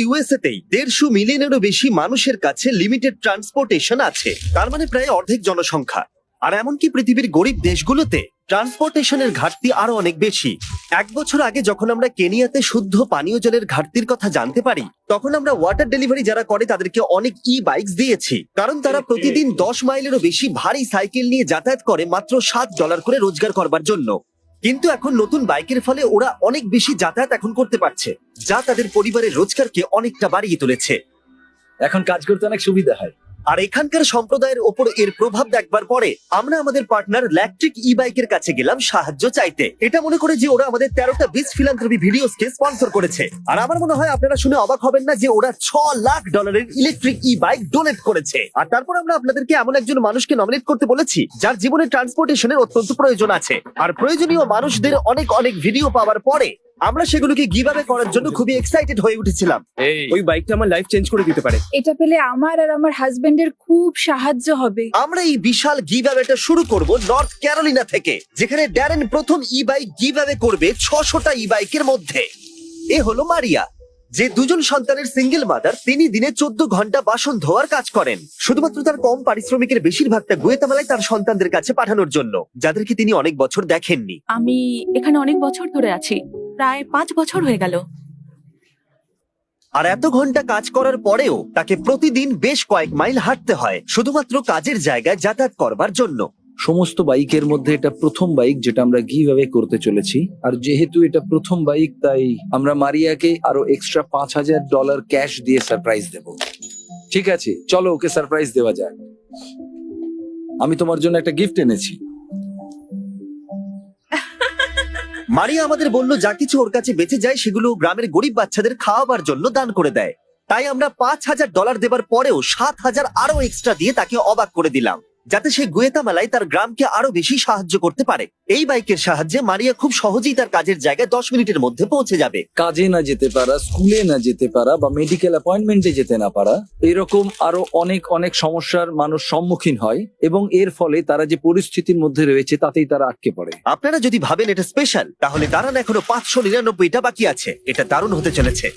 USA তেই 150 মিলিয়নেরও বেশি মানুষের কাছে লিমিটেড ট্রান্সপোর্টেশন আছে, তার মানে প্রায় অর্ধেক জনসংখ্যা। আর এমনকি পৃথিবীর গরিব দেশগুলোতে ট্রান্সপোর্টেশনের ঘাটতি আরো অনেক বেশি। 1 বছর আগে যখন আমরা কেনিয়াতে শুদ্ধ পানীয় জলের ঘাটতির কথা জানতে পারি, তখন আমরা ওয়াটার ডেলিভারি যারা করে তাদেরকে অনেক বাইকস দিয়েছি, কারণ তারা প্রতিদিন 10 মাইলেরও বেশি ভারী সাইকেল নিয়ে যাতায়াত করে মাত্র $7 করে রোজগার করবার জন্য। কিন্তু এখন নতুন বাইকের ফলে ওরা অনেক বেশি যাতায়াত এখন করতে পারছে, যা তাদের পরিবারের রোজগারকে অনেকটা বাড়িয়ে তুলেছে। এখন কাজ করতে অনেক সুবিধা হয়। আর এখানকার সম্প্রদায়ের ওপর এর প্রভাব দেখবার পরে আমরা আমাদের পার্টনার ইলেকট্রিক বাইকের কাছে গেলাম সাহায্য চাইতে, এটা মনে করে যে ওরা আমাদের 13টা বিচ ফিলান্থ্রপি ভিডিওসকে স্পন্সর করেছে। আর আমার মনে হয় আপনারা শুনে অবাক হবেন না যে ওরা $6 লাখ ইলেকট্রিক বাইক ডোনেট করেছে। আর তারপর আমরা আপনাদেরকে এমন একজন মানুষকে নমিনেট করতে বলেছি যার জীবনে ট্রান্সপোর্টেশনের অত্যন্ত প্রয়োজন আছে। আর প্রয়োজনীয় মানুষদের অনেক অনেক ভিডিও পাওয়ার পরে আমরা সেগুলোকে গিভঅ্যাওয়ে করার জন্য খুবই এক্সাইটেড হয়ে উঠেছিলাম। ওই বাইকটা আমার লাইফ চেঞ্জ করে দিতে পারে। এটা পেলে আমার আর আমার হাজবেন্ডের খুব সাহায্য হবে। আমরা এই বিশাল গিভঅ্যাওয়েটা শুরু করব নর্থ ক্যারোলিনা থেকে, যেখানে ড্যারেন প্রথম বাইক গিভঅ্যাওয়ে করবে 600টা বাইকের মধ্যে। এ হলো মারিয়া, যে 2 সন্তানের সিঙ্গেল মাদার। তিনি দিনে 14 ঘন্টা বাসন ধোয়ার কাজ করেন, শুধুমাত্র তার কম পারিশ্রমিকের বেশিরভাগটা গুয়েতামালায় তার সন্তানদের কাছে পাঠানোর জন্য, যাদেরকে তিনি অনেক বছর দেখেননি। আমি এখানে অনেক বছর ধরে আছি, প্রায় 5 বছর হয়ে গেল। আর এত ঘন্টা কাজ করার পরেও তাকে প্রতিদিন বেশ কয়েক মাইল হাঁটতে হয় শুধুমাত্র কাজের জায়গায় যাতায়াত করবার জন্য। সমস্ত বাইকের মধ্যে এটা প্রথম বাইক যেটা আমরা গিভঅ্যাওয়ে করতে চলেছি। আর যেহেতু এটা প্রথম বাইক, তাই আমরা মারিয়াকে আরো এক্সট্রা $5000 ক্যাশ দিয়ে সারপ্রাইজ দেব। ঠিক আছে, চলো ওকে সারপ্রাইজ দেওয়া যাক। আমি তোমার জন্য একটা গিফট এনেছি। মারিয়া আমাদের বলল যা কিছু ওর কাছে বেঁচে যায় সেগুলো গ্রামের গরিব বাচ্চাদের খাওয়াবার জন্য দান করে দেয়। তাই আমরা $5000 দেবার পরেও 7000 আরো এক্সট্রা দিয়ে তাকে অবাক করে দিলাম, যাতে সে গুয়েতামালায় তার গ্রামকে আরো বেশি সাহায্য করতে পারে। এই বাইকের সাহায্যে মারিয়া খুব সহজেই তার কাজের জায়গায় 10 মিনিটের মধ্যে পৌঁছে যাবে। কাজে না যেতে পারা, স্কুলে না যেতে পারা বা মেডিকেল অ্যাপয়েন্টমেন্টে যেতে না পারা, এরকম আরো অনেক অনেক সমস্যার মানুষ সম্মুখীন হয়, এবং এর ফলে তারা যে পরিস্থিতির মধ্যে রয়েছে তাতেই তারা আটকে পড়ে। আপনারা যদি ভাবেন এটা স্পেশাল, তাহলে দাঁড়ান, এখনো 599টা বাকি আছে। এটা দারুণ হতে চলেছে।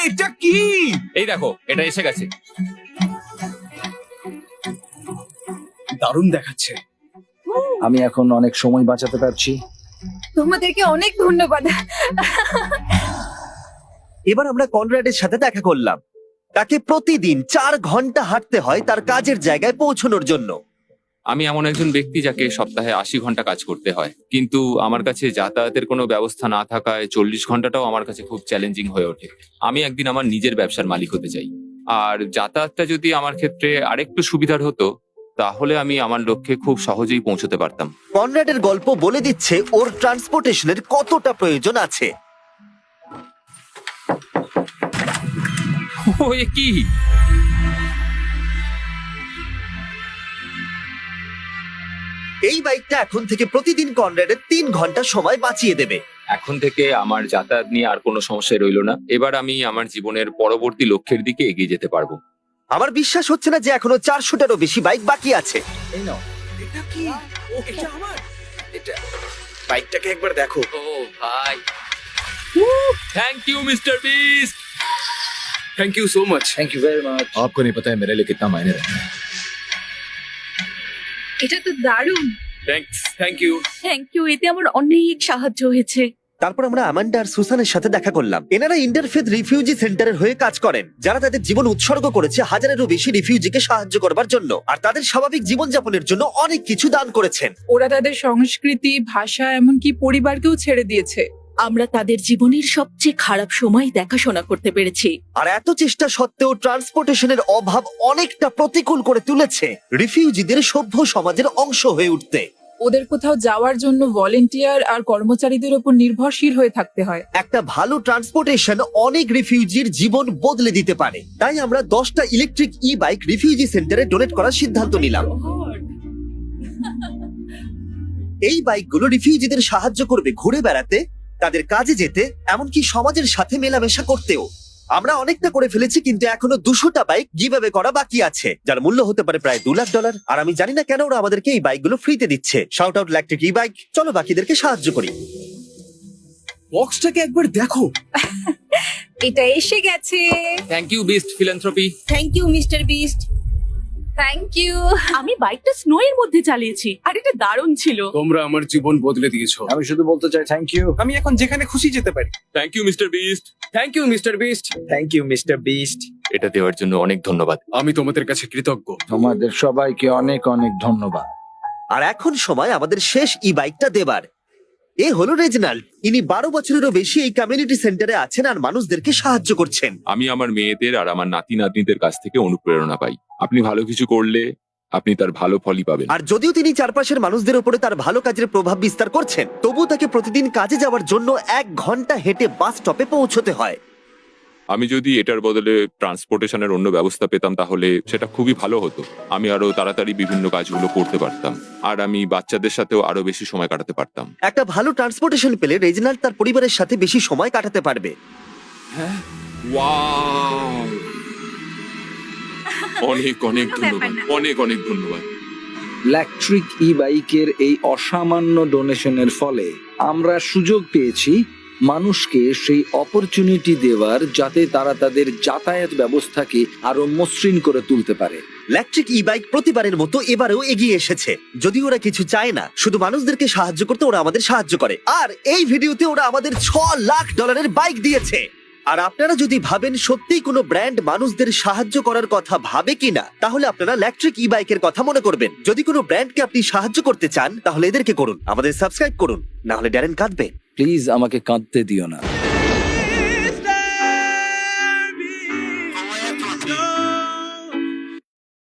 এটা কি? এই দেখো, এটা এসে গেছে। দারুণ দেখাচ্ছে। আমি এখন অনেক সময় বাঁচাতে পারছি। তোমাদেরকে অনেক ধন্যবাদ। এবার আমরা কনরাডের সাথে দেখা করলাম। তাকে প্রতিদিন 4 ঘন্টা হাঁটতে হয় তার কাজের জায়গায় পৌঁছানোর জন্য। আমি এমন একজন ব্যক্তি যাকে সপ্তাহে 80 ঘন্টা কাজ করতে হয়, কিন্তু আমার কাছে যাতায়াতের কোনো ব্যবস্থা না থাকায় 40 ঘন্টাটাও আমার কাছে খুব চ্যালেঞ্জিং হয়ে ওঠে। আমি একদিন আমার নিজের ব্যবসার মালিক হতে চাই, আর যাতায়াতটা যদি আমার ক্ষেত্রে আরেকটু সুবিধার হতো, তাহলে আমি আমার লক্ষ্যে খুব সহজেই পৌঁছতে পারতাম। কনরাডের গল্প বলে দিচ্ছে ওর ট্রান্সপোর্টেশনের কতটা প্রয়োজন আছে। ও, এ কি? এই বাইকটা এখন থেকে প্রতিদিন কনরাডের 3 ঘন্টা সময় বাঁচিয়ে দেবে। এখন থেকে আমার যাতায়াত নিয়ে আর কোনো সমস্যা রইল না। এবার আমি আমার জীবনের পরবর্তী লক্ষ্যের দিকে এগিয়ে যেতে পারবো। আমার বিশ্বাস হচ্ছে না যে এখনো 400টারও বেশি বাইক বাকি আছে। এই নাও। এটা কি? এটা আমার। এটা বাইকটাকে একবার দেখো। ও ভাই, thank you Mister Beast. Thank you so much. Thank you very much. आपको नहीं पता है मेरे लिए कितना मायने रखता है। এটা তো দারুণ। Thanks, thank you. Thank you, এতে আমার অনেক সাহায্য হয়েছে। তারপর আমরা আমান্ডা আর সুসানের সাথে দেখা করলাম। এনারা ইন্টারফেথ রিফিউজি সেন্টারের হয়ে কাজ করেন, যারা তাদের জীবন উৎসর্গ করেছে হাজারেরও বেশি রিফিউজিকে সাহায্য করবার জন্য, আর তাদের স্বাভাবিক জীবনযাপনের জন্য অনেক কিছু দান করেছেন। ওরা তাদের সংস্কৃতি, ভাষা, এমনকি পরিবারকেও ছেড়ে দিয়েছে। আমরা তাদের জীবনের সবচেয়ে খারাপ সময় দেখাশোনা করতে পেরেছি। আর এত চেষ্টা সত্ত্বেও ট্রান্সপোর্টেশনের অভাব অনেকটা প্রতিকূল করে তুলেছে রিফিউজিদের সভ্য সমাজের অংশ হয়ে উঠতে। ওদের কোথাও যাওয়ার জন্য ভলেন্টিয়ার আর কর্মচারীদের উপর নির্ভরশীল হয়ে থাকতে হয়। একটা ভালো ট্রান্সপোর্টেশন অনেক রিফিউজির জীবন বদলে দিতে পারে। তাই আমরা 10টা ইলেকট্রিক বাইক রিফিউজি সেন্টারে ডোনেট করার সিদ্ধান্ত নিলাম। এই বাইকগুলো রিফিউজিদের সাহায্য করবে ঘুরে বেড়াতে, তাদের কাজে যেতে, এমনকি সমাজের সাথে মেলামেশা করতেও। আমরা অনেকটা করে ফেলেছি, কিন্তু এখনো 200টা বাইক গিভঅ্যাওয়ে করা বাকি আছে, যার মূল্য হতে পারে প্রায় $2 লাখ। আর আমি জানি না কেন ওরা আমাদেরকে এই বাইকগুলো ফ্রিতে দিচ্ছে। Shout out electric bike. চলো বাকিদেরকে সাহায্য করি। বক্সটাকে একবার দেখো। এটা এসে গেছে। Thank you Beast philanthropy. Thank you Mister Beast. Thank you. আমি বাইকটা স্নো এর মধ্যে চালিয়েছি আর এটা দারুণ ছিল। তোমরা আমার জীবন বদলে দিয়েছো। আমি শুধু বলতে চাই থ্যাংক ইউ। আমি এখন যেখানে খুশি যেতে পারি। Thank you Mister Beast. Thank you Mister Beast. Thank you Mister Beast. এটা দেওয়ার জন্য অনেক ধন্যবাদ। আমি তোমাদের কাছে কৃতজ্ঞ। তোমাদের সবাইকে অনেক অনেক ধন্যবাদ। আর এখন সময় আমাদের শেষ ই বাইকটা দেবার। এ হলো রেজনাল্ড। ইনি 12 বছরেরও বেশি এই কমিউনিটি সেন্টারে আছেন আর মানুষদেরকে সাহায্য করছেন। আমি আমার মেয়েদের আর আমার নাতি নাতনিদের কাছ থেকে অনুপ্রেরণা পাই। আপনি ভালো কিছু করলে আপনি তার ভালো ফলই পাবেন। আর যদিও তিনি চারপাশের মানুষদের উপরে তার ভালো কাজের প্রভাব বিস্তার করছেন, তবুও তাকে প্রতিদিন কাজে যাওয়ার জন্য 1 ঘন্টা হেঁটে বাস স্টপে পৌঁছতে হয়। আমি যদি এটার বদলে ট্রান্সপোর্টেশনের অন্য ব্যবস্থা পেতাম তাহলে সেটা খুবই ভালো হতো। আমি আরো তাড়াতাড়ি বিভিন্ন কাজগুলো করতে পারতাম আর আমি বাচ্চাদের সাথেও আরো বেশি সময় কাটাতে পারতাম। একটা ভালো ট্রান্সপোর্টেশন পেলে রেজনাল্ড তার পরিবারের সাথে বেশি সময় কাটাতে পারবে। ওয়াও! অনেক অনেক ধন্যবাদ, অনেক অনেক ধন্যবাদ। ইলেকট্রিক ই বাইকের এই অসামান্য ডোনেশনের ফলে আমরা সুযোগ পেয়েছি মানুষকে সেই অপরচুনিটি দেওয়ার, যাতে তারা তাদের যাতায়াত ব্যবস্থাকে আরো মসৃণ করে তুলতে পারে। ইলেকট্রিক ই বাইক প্রতিবারের মতো এবারেও এগিয়ে এসেছে। যদি ওরা কিছু চায় না, শুধু মানুষদেরকে সাহায্য করতে ওরা আমাদের সাহায্য করে। আর এই ভিডিওতে ওরা আমাদের $6 লাখ বাইক দিয়েছে। আর আপনারা যদি ভাবেন সত্যিই কোনো ব্র্যান্ড মানুষদের সাহায্য করার কথা ভাবে কিনা, তাহলে আপনারা ইলেকট্রিক ই বাইকের কথা মনে করবেন। যদি কোনো ব্র্যান্ডকে আপনি সাহায্য করতে চান, তাহলে এদেরকে করুন, আমাদের সাবস্ক্রাইব করুন, না হলে ড্যারেন কাঁদবে। প্লিজ আমাকে কাঁদতে দিও না।